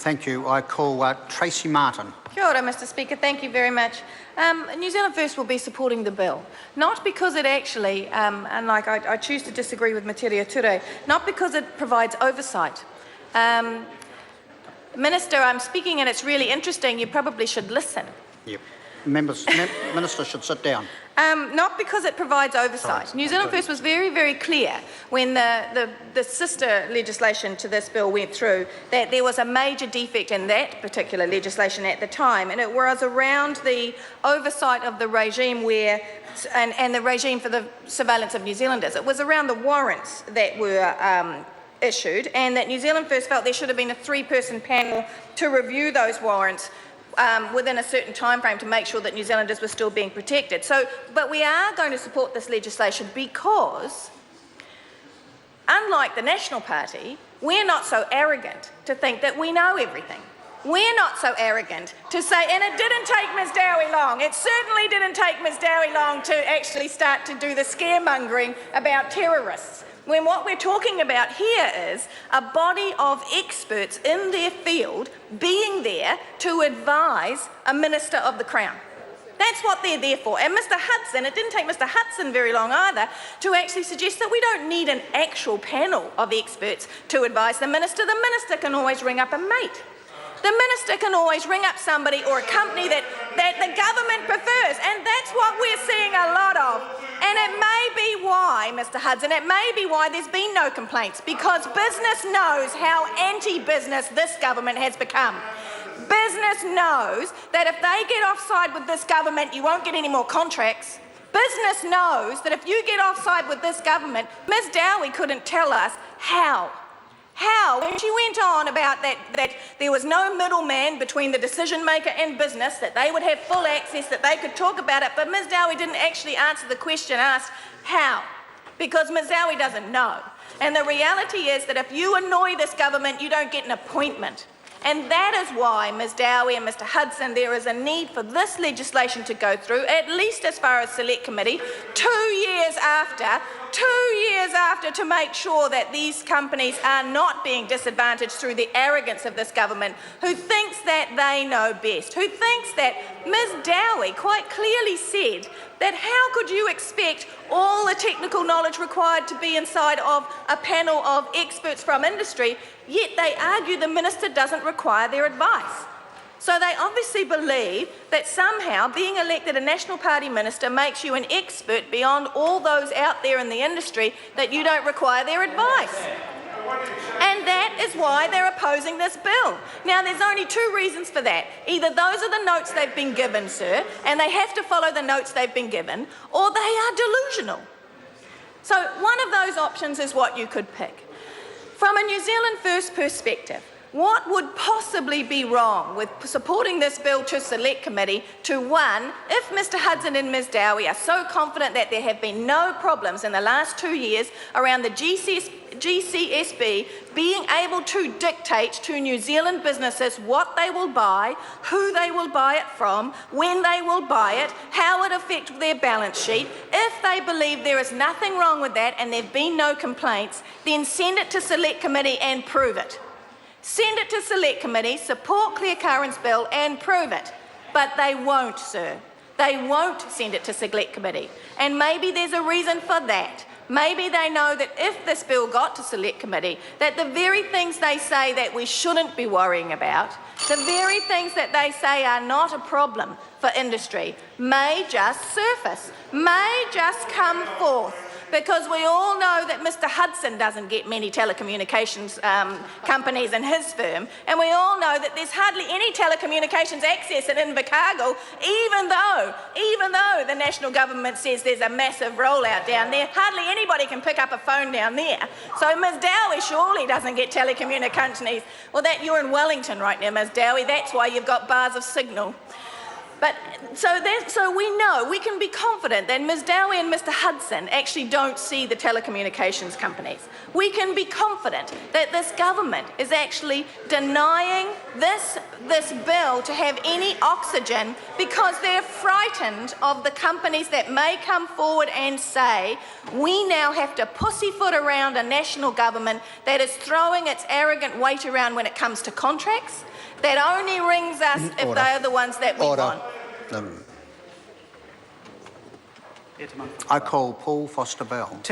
Thank you. I call Tracy Martin. Kia ora, Mr Speaker. Thank you very much. New Zealand First will be supporting the bill, not because it actually, and like I choose to disagree with Materia Ture, not because it provides oversight. Minister, I'm speaking and it's really interesting. You probably should listen. Yep. Minister should sit down. Not because it provides oversight. New Zealand First was very, very clear when the sister legislation to this bill went through that there was a major defect in that particular legislation at the time, and it was around the oversight of the regime and the regime for the surveillance of New Zealanders. It was around the warrants that were issued, and that New Zealand First felt there should have been a 3-person panel to review those warrants within a certain time frame to make sure that New Zealanders were still being protected. But we are going to support this legislation because, unlike the National Party, we're not so arrogant to think that we know everything. We're not so arrogant to say, and it didn't take Ms Dowie long, it certainly didn't take Ms Dowie long to actually start to do the scaremongering about terrorists. When what we're talking about here is a body of experts in their field being there to advise a Minister of the Crown. That's what they're there for. And Mr Hudson, it didn't take Mr Hudson very long either to actually suggest that we don't need an actual panel of experts to advise the Minister. The Minister can always ring up a mate. The Minister can always ring up somebody or a company that the government prefers, and that's what we're seeing a lot of. And it may be why, Mr Hudson, it may be why there's been no complaints, because business knows how anti-business this government has become. Business knows that if they get offside with this government, you won't get any more contracts. Business knows that if you get offside with this government, Ms Dowie couldn't tell us how. When she went on about that there was no middleman between the decision maker and business, that they would have full access, that they could talk about it, but Ms Dowie didn't actually answer the question asked, how? Because Ms Dowie doesn't know. And the reality is that if you annoy this government, you don't get an appointment. And that is why, Ms Dowie and Mr Hudson, there is a need for this legislation to go through, at least as far as Select Committee, 2 years after, to make sure that these companies are not being disadvantaged through the arrogance of this government, who thinks that they know best, who thinks that Ms Dowie quite clearly said that how could you expect all the technical knowledge required to be inside of a panel of experts from industry, yet they argue the Minister doesn't require their advice. So they obviously believe that somehow being elected a National Party Minister makes you an expert beyond all those out there in the industry, that you don't require their advice. And that is why they're opposing this bill. Now, there's only 2 reasons for that. Either those are the notes they've been given, sir, and they have to follow the notes they've been given, or they are delusional. So one of those options is what you could pick. From a New Zealand First perspective, what would possibly be wrong with supporting this bill to Select Committee to, one, if Mr Hudson and Ms Dowie are so confident that there have been no problems in the last 2 years around the GCSB being able to dictate to New Zealand businesses what they will buy, who they will buy it from, when they will buy it, how it affects their balance sheet. If they believe there is nothing wrong with that and there have been no complaints, then send it to Select Committee and prove it. Send it to Select Committee, support Claire Curran's bill and prove it. But they won't, sir. They won't send it to Select Committee. And maybe there's a reason for that. Maybe they know that if this bill got to Select Committee, that the very things they say that we shouldn't be worrying about, the very things that they say are not a problem for industry, may just surface, may just come forth. Because we all know that Mr Hudson doesn't get many telecommunications companies in his firm, and we all know that there's hardly any telecommunications access in Invercargill, even though the national government says there's a massive rollout down there. Hardly anybody can pick up a phone down there. So Ms Dowie surely doesn't get telecommunications. Well, you're in Wellington right now, Ms Dowie. That's why you've got bars of signal. But so we know, we can be confident that Ms Dowie and Mr Hudson actually don't see the telecommunications companies. We can be confident that this government is actually denying this bill to have any oxygen because they're frightened of the companies that may come forward and say, we now have to pussyfoot around a national government that is throwing its arrogant weight around when it comes to contracts, that only rings us if Order. they are the ones that we Order. want. I call Paul Foster Bell.